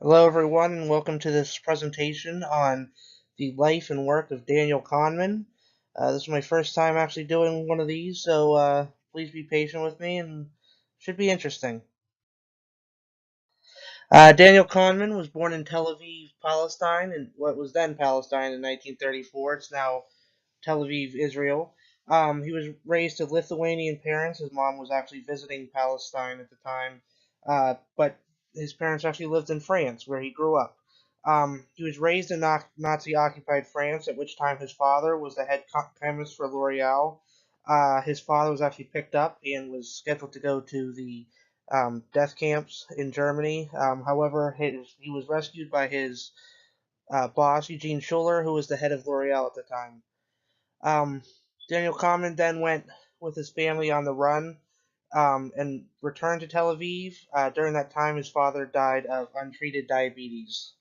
Hello, everyone, and welcome to this presentation on the life and work of Daniel Kahneman. This is my first time actually doing one of these, so please be patient with me and it should be interesting. Daniel Kahneman was born in Tel Aviv, Palestine, in what was then Palestine in 1934. It's now Tel Aviv, Israel. He was raised to Lithuanian parents. His mom was actually visiting Palestine at the time, but his parents actually lived in France, where he grew up. He was raised in Nazi-occupied France, at which time his father was the head chemist for L'Oreal. His father was actually picked up and was scheduled to go to the death camps in Germany. However, he was rescued by his boss, Eugene Schuller, who was the head of L'Oreal at the time. Um, Daniel Kahneman then went with his family on the run and returned to Tel Aviv. During that time, his father died of untreated diabetes.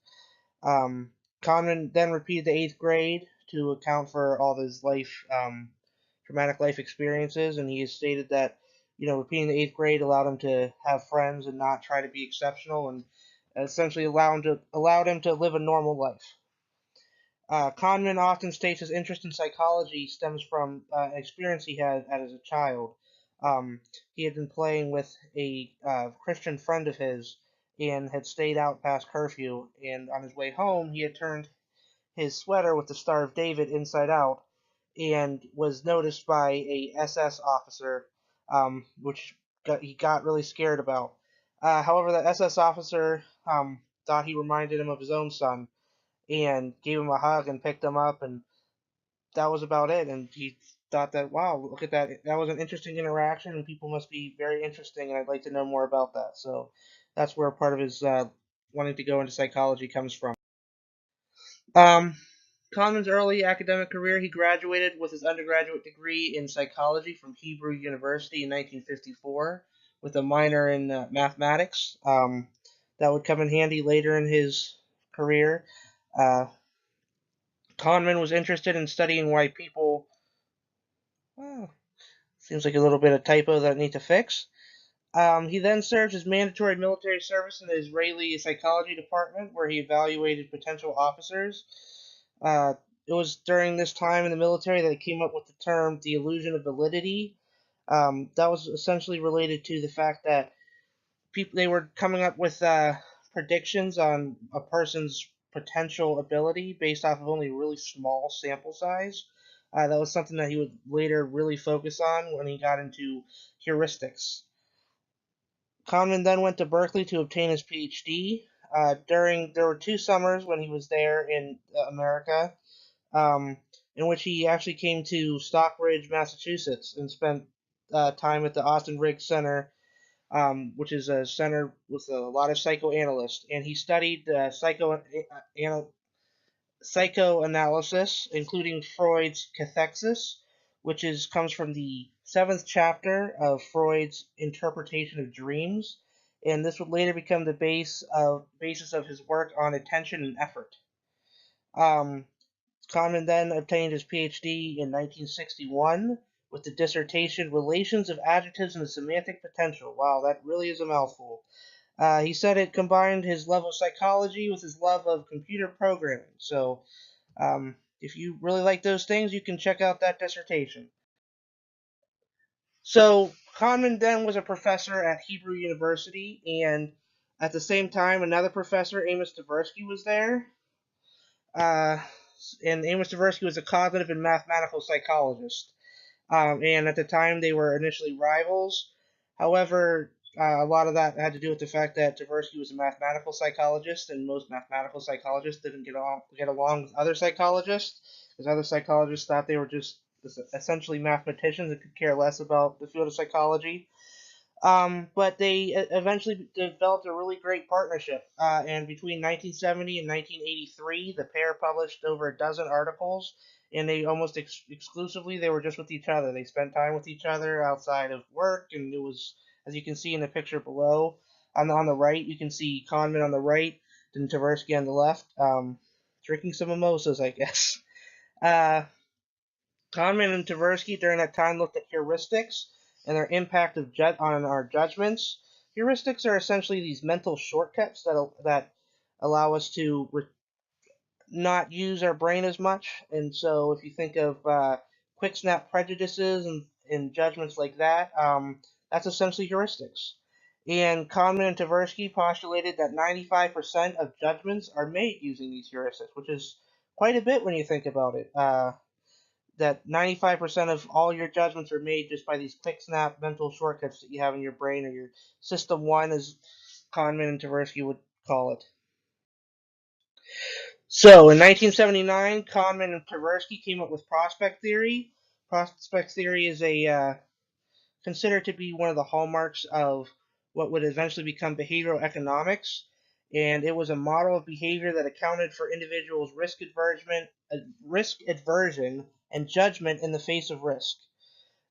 Um, Kahneman then repeated the eighth grade to account for all of his traumatic life experiences, and he has stated that repeating the eighth grade allowed him to have friends and not try to be exceptional, and essentially allowed him to live a normal life. Kahneman often states his interest in psychology stems from an experience he had as a child. He had been playing with a Christian friend of his and had stayed out past curfew. And on his way home, he had turned his sweater with the Star of David inside out and was noticed by a SS officer, he got really scared about. However, the SS officer thought he reminded him of his own son and gave him a hug and picked him up, and that was about it. And he thought that, wow, look at that. That was an interesting interaction, and people must be very interesting, and I'd like to know more about that. So that's where part of his wanting to go into psychology comes from. Um, Kahneman's early academic career, he graduated with his undergraduate degree in psychology from Hebrew University in 1954 with a minor in mathematics. That would come in handy later in his career. Uh, Kahneman was interested in studying why people. Well, seems like a little bit of typo that I need to fix. He then served his mandatory military service in the Israeli psychology department, where he evaluated potential officers. Uh, it was during this time in the military that he came up with the term the illusion of validity. That was essentially related to the fact that they were coming up with predictions on a person's potential ability based off of only a really small sample size. That was something that he would later really focus on when he got into heuristics. Kahneman then went to Berkeley to obtain his PhD. There were 2 summers when he was there in America, um, in which he actually came to Stockbridge, Massachusetts, and spent time at the Austin Riggs Center, which is a center with a lot of psychoanalysts, and he studied psychoanalysis, including Freud's cathexis, which comes from the seventh chapter of Freud's interpretation of dreams, and this would later become the basis of his work on attention and effort. Um, Kahneman then obtained his PhD in 1961 with the dissertation Relations of Adjectives and the Semantic Potential. Wow, that really is a mouthful. He said it combined his love of psychology with his love of computer programming. So, if you really like those things, you can check out that dissertation. So, Kahneman then was a professor at Hebrew University, and at the same time, another professor, Amos Tversky, was there. Uh, and Amos Tversky was a cognitive and mathematical psychologist. And at the time, they were initially rivals. However, a lot of that had to do with the fact that Tversky was a mathematical psychologist, and most mathematical psychologists didn't get along with other psychologists, because other psychologists thought they were just essentially mathematicians and could care less about the field of psychology. But they eventually developed a really great partnership. And between 1970 and 1983, the pair published over a dozen articles, and they almost exclusively they were just with each other. They spent time with each other outside of work, and it was, as you can see in the picture below, on the right, you can see Kahneman on the right, and Tversky on the left, drinking some mimosas, I guess. Uh, Kahneman and Tversky during that time looked at heuristics and their impact on our judgments. Heuristics are essentially these mental shortcuts that allow us to not use our brain as much. And so, if you think of quick snap prejudices and judgments like that, that's essentially heuristics. And Kahneman and Tversky postulated that 95% of judgments are made using these heuristics, which is quite a bit when you think about it. That 95% of all your judgments are made just by these quick snap mental shortcuts that you have in your brain, or your system one, as Kahneman and Tversky would call it. So in 1979, Kahneman and Tversky came up with prospect theory. Prospect theory is a considered to be one of the hallmarks of what would eventually become behavioral economics, and it was a model of behavior that accounted for individuals' risk aversion, and judgment in the face of risk.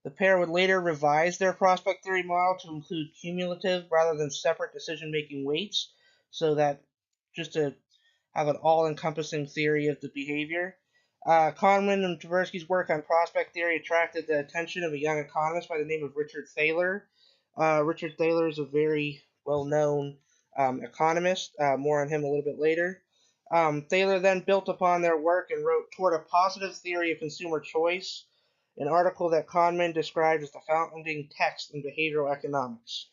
The pair would later revise their prospect theory model to include cumulative rather than separate decision-making weights, so that just to have an all-encompassing theory of the behavior. Kahneman and Tversky's work on prospect theory attracted the attention of a young economist by the name of Richard Thaler. Richard Thaler is a very well-known economist. More on him a little bit later. Thaler then built upon their work and wrote Toward a Positive Theory of Consumer Choice, an article that Kahneman described as the founding text in behavioral economics.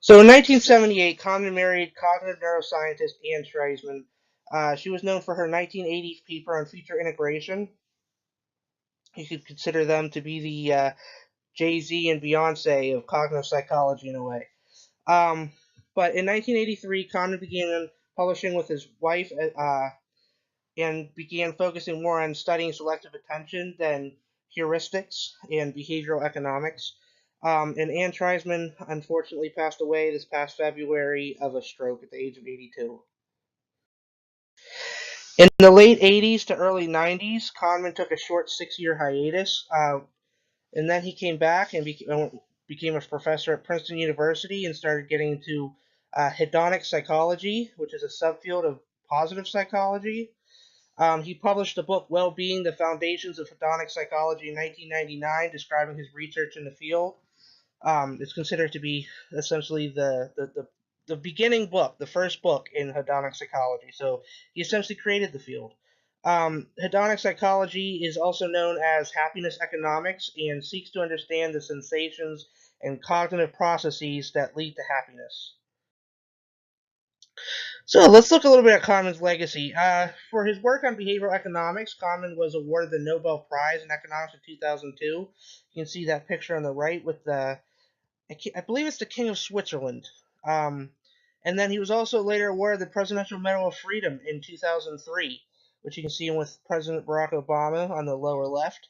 So in 1978, Kahneman married cognitive neuroscientist Anne Treisman. She was known for her 1980 paper on feature integration. You could consider them to be the Jay-Z and Beyonce of cognitive psychology in a way. But in 1983, Kahneman began publishing with his wife and began focusing more on studying selective attention than heuristics and behavioral economics. And Anne Treisman unfortunately passed away this past February of a stroke at the age of 82. In the late 80s to early 90s, Kahneman took a short 6 year hiatus, and then he came back and became a professor at Princeton University and started getting into hedonic psychology, which is a subfield of positive psychology. He published the book Well-Being, The Foundations of Hedonic Psychology in 1999, describing his research in the field. It's considered to be essentially the beginning book, the first book in hedonic psychology. So he essentially created the field. Hedonic psychology is also known as happiness economics and seeks to understand the sensations and cognitive processes that lead to happiness. So let's look a little bit at Kahneman's legacy. For his work on behavioral economics, Kahneman was awarded the Nobel Prize in economics in 2002. You can see that picture on the right with I believe it's the King of Switzerland. Um, and then he was also later awarded the Presidential Medal of Freedom in 2003, which you can see with President Barack Obama on the lower left.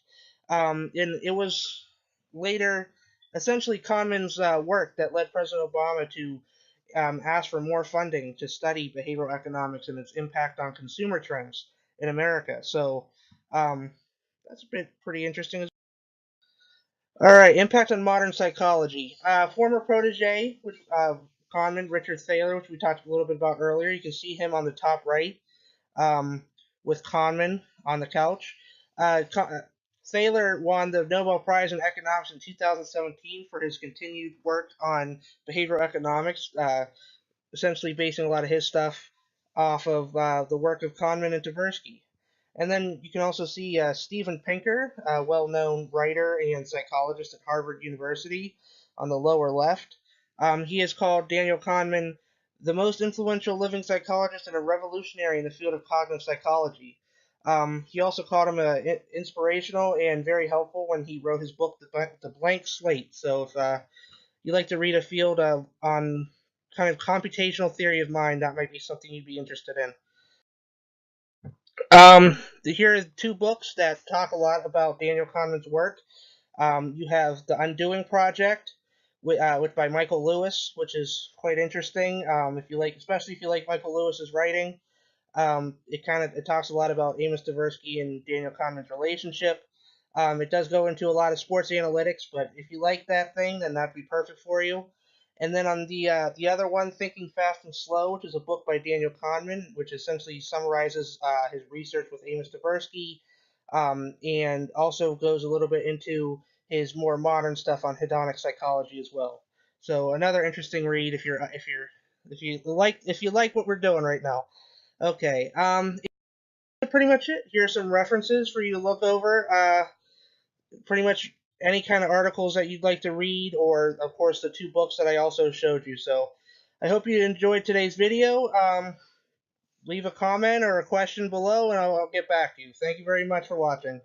And it was later essentially Kahneman's work that led President Obama to asked for more funding to study behavioral economics and its impact on consumer trends in America. So that's been pretty interesting. All right, impact on modern psychology. Former protege, which Kahneman, Richard Thaler, which we talked a little bit about earlier. You can see him on the top right um, with Kahneman on the couch. Thaler won the Nobel Prize in Economics in 2017 for his continued work on behavioral economics. Essentially basing a lot of his stuff off of the work of Kahneman and Tversky. And then you can also see Steven Pinker, a well-known writer and psychologist at Harvard University, on the lower left. He has called Daniel Kahneman the most influential living psychologist and a revolutionary in the field of cognitive psychology. He also called him inspirational and very helpful when he wrote his book, The Blank Slate. So if you like to read a field on kind of computational theory of mind, that might be something you'd be interested in. Here are two books that talk a lot about Daniel Kahneman's work. You have The Undoing Project, which by Michael Lewis, which is quite interesting. If you like, especially if you like Michael Lewis's writing, it talks a lot about Amos Tversky and Daniel Kahneman's relationship. It does go into a lot of sports analytics, but if you like that thing, then that'd be perfect for you. And then on the other one, Thinking Fast and Slow, which is a book by Daniel Kahneman, which essentially summarizes his research with Amos Tversky, and also goes a little bit into his more modern stuff on hedonic psychology as well. So another interesting read if you're if you like what we're doing right now. Okay. Pretty much it. Here are some references for you to look over. Pretty much any kind of articles that you'd like to read, or of course the two books that I also showed you. So I hope you enjoyed today's video. Leave a comment or a question below, and I'll get back to you. Thank you very much for watching.